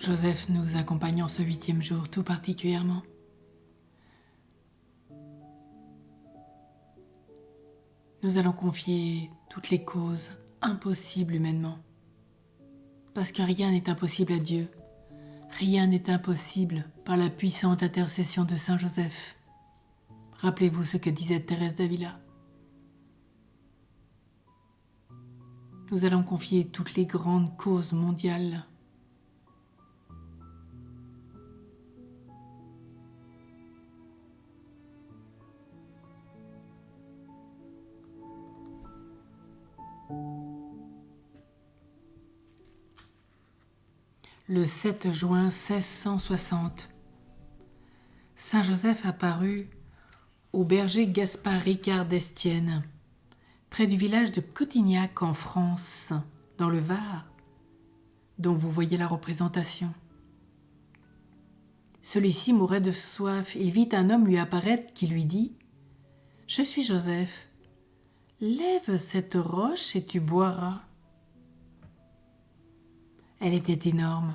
Joseph nous accompagne en ce 8e jour tout particulièrement. Nous allons confier toutes les causes impossibles humainement. Parce que rien n'est impossible à Dieu. Rien n'est impossible par la puissante intercession de Saint Joseph. Rappelez-vous ce que disait Thérèse d'Avila. Nous allons confier toutes les grandes causes mondiales. Le 7 juin 1660, Saint Joseph apparut au berger Gaspard Ricard d'Estienne, près du village de Cotignac en France, dans le Var, dont vous voyez la représentation. Celui-ci mourait de soif. Il vit un homme lui apparaître qui lui dit « Je suis Joseph, lève cette roche et tu boiras. » Elle était énorme.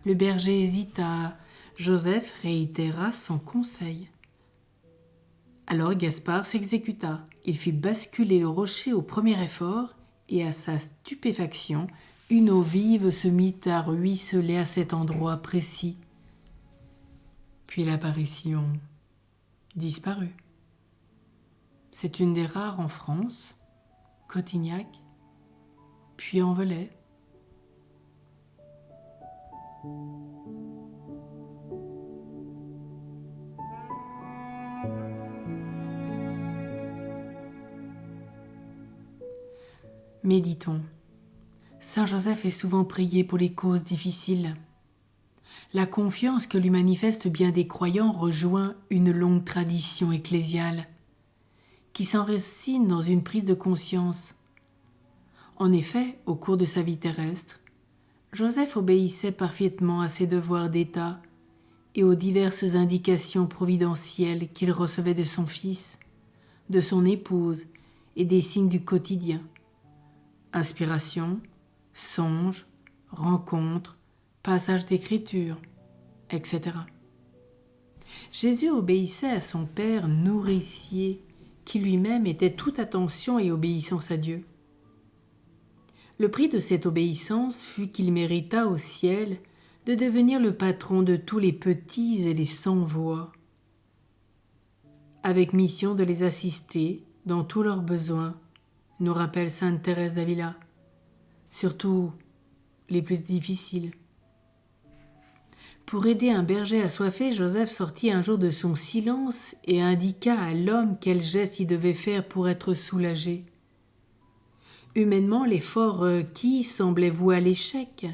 Le berger hésita. Joseph réitéra son conseil. Alors Gaspard s'exécuta. Il fit basculer le rocher au premier effort et à sa stupéfaction, une eau vive se mit à ruisseler à cet endroit précis. Puis l'apparition disparut. C'est une des rares en France, Cotignac, puis en Velay. Méditons. Saint Joseph est souvent prié pour les causes difficiles. La confiance que lui manifestent bien des croyants rejoint une longue tradition ecclésiale qui s'enracine dans une prise de conscience. En effet, au cours de sa vie terrestre, Joseph obéissait parfaitement à ses devoirs d'État et aux diverses indications providentielles qu'il recevait de son fils, de son épouse et des signes du quotidien. Inspiration, songes, rencontres, passages d'écriture, etc. Jésus obéissait à son Père nourricier, qui lui-même était toute attention et obéissance à Dieu. Le prix de cette obéissance fut qu'il mérita au ciel de devenir le patron de tous les petits et les sans-voix, avec mission de les assister dans tous leurs besoins, nous rappelle sainte Thérèse d'Avila, surtout les plus difficiles. Pour aider un berger assoiffé, Joseph sortit un jour de son silence et indiqua à l'homme quel geste il devait faire pour être soulagé. Humainement, l'effort requis semblait voué à l'échec,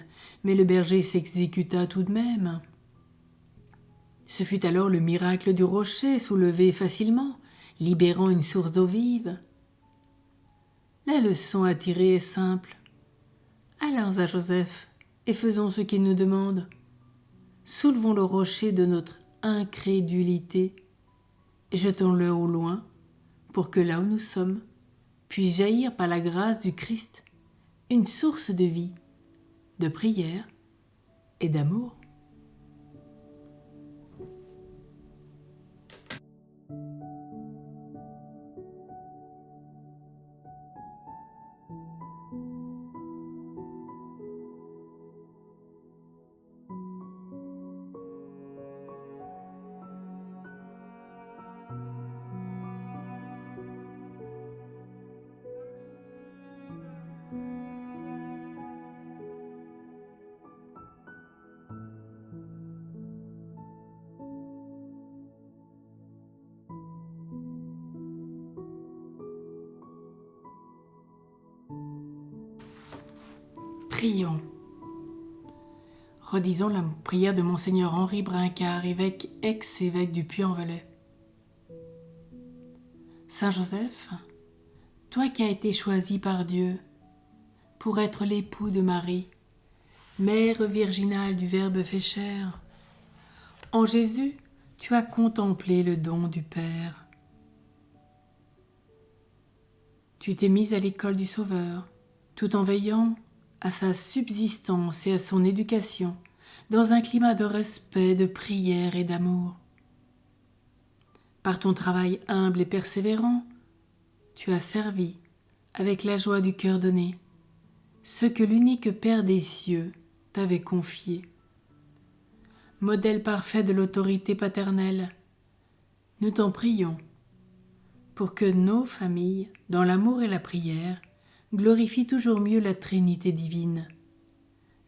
mais le berger s'exécuta tout de même. Ce fut alors le miracle du rocher soulevé facilement, libérant une source d'eau vive. La leçon à tirer est simple. Allons à Joseph et faisons ce qu'il nous demande. Soulevons le rocher de notre incrédulité et jetons-le au loin pour que là où nous sommes puisse jaillir par la grâce du Christ une source de vie, de prière et d'amour. Prions. Redisons la prière de Monseigneur Henri Brincard, évêque ex-évêque du Puy-en-Velay. Saint Joseph, toi qui as été choisi par Dieu pour être l'époux de Marie, mère virginale du Verbe fait chair, en Jésus, tu as contemplé le don du Père. Tu t'es mise à l'école du Sauveur, tout en veillant à sa subsistance et à son éducation, dans un climat de respect, de prière et d'amour. Par ton travail humble et persévérant, tu as servi, avec la joie du cœur donné, ce que l'unique Père des cieux t'avait confié. Modèle parfait de l'autorité paternelle, nous t'en prions pour que nos familles, dans l'amour et la prière, glorifient toujours mieux la Trinité divine,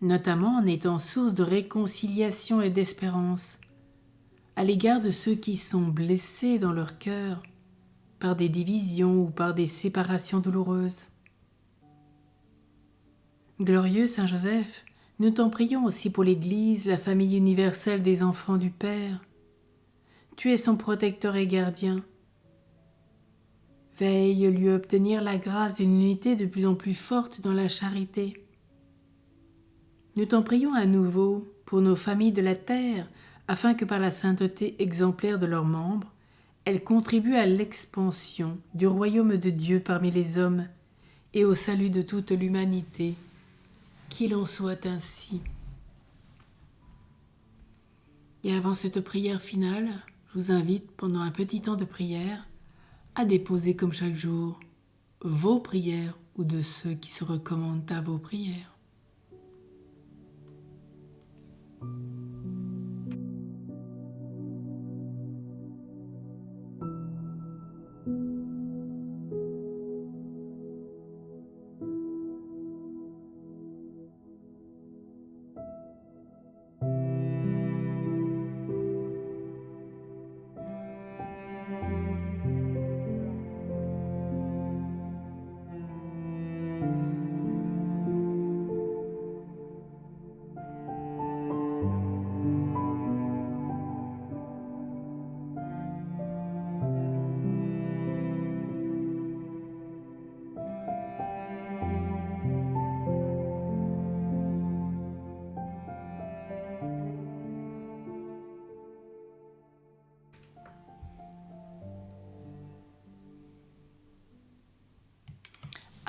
notamment en étant source de réconciliation et d'espérance à l'égard de ceux qui sont blessés dans leur cœur par des divisions ou par des séparations douloureuses. Glorieux Saint Joseph, nous t'en prions aussi pour l'Église, la famille universelle des enfants du Père. Tu es son protecteur et gardien. Veille lui obtenir la grâce d'une unité de plus en plus forte dans la charité. Nous t'en prions à nouveau pour nos familles de la terre, afin que par la sainteté exemplaire de leurs membres, elles contribuent à l'expansion du royaume de Dieu parmi les hommes et au salut de toute l'humanité. Qu'il en soit ainsi. Et avant cette prière finale, je vous invite pendant un petit temps de prière à déposer comme chaque jour vos prières ou de ceux qui se recommandent à vos prières.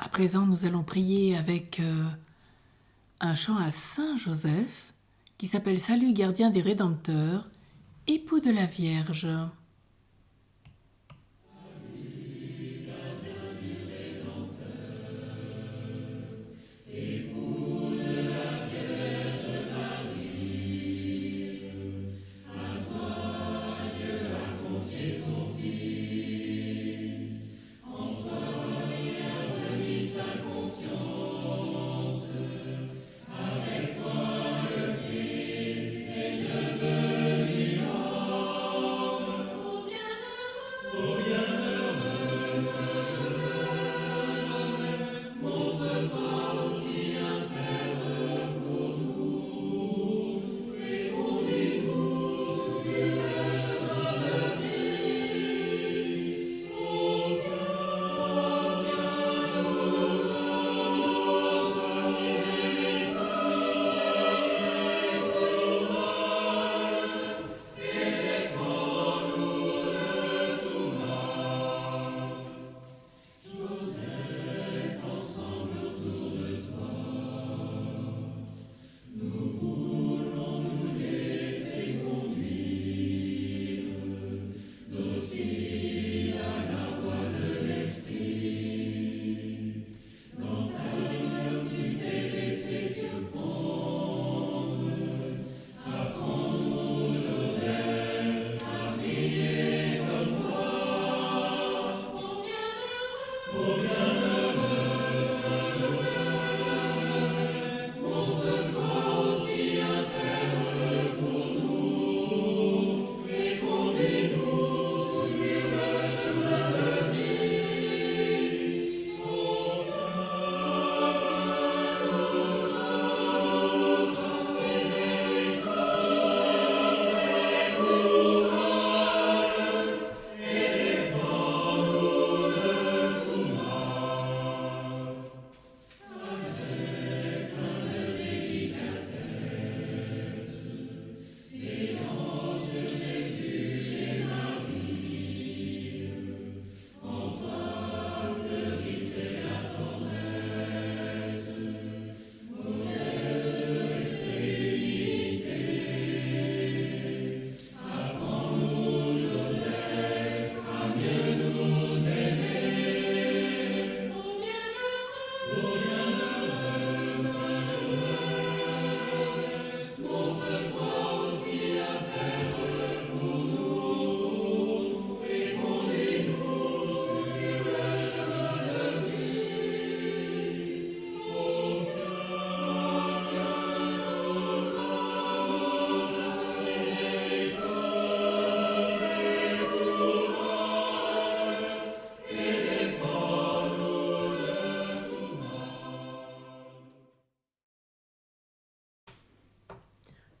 À présent, nous allons prier avec un chant à Saint Joseph qui s'appelle « Salut gardien des Rédempteurs, époux de la Vierge ».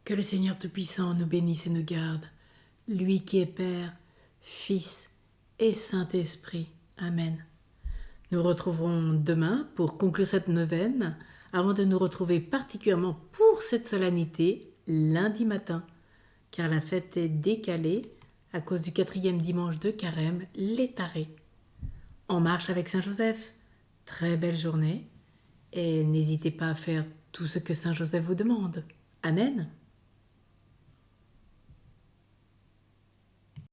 Que le Seigneur Tout-Puissant nous bénisse et nous garde, lui qui est Père, Fils et Saint-Esprit. Amen. Nous retrouverons demain pour conclure cette neuvaine, avant de nous retrouver particulièrement pour cette solennité lundi matin, car la fête est décalée à cause du 4e dimanche de Carême, les tarés. En marche avec Saint Joseph. Très belle journée et n'hésitez pas à faire tout ce que Saint Joseph vous demande. Amen.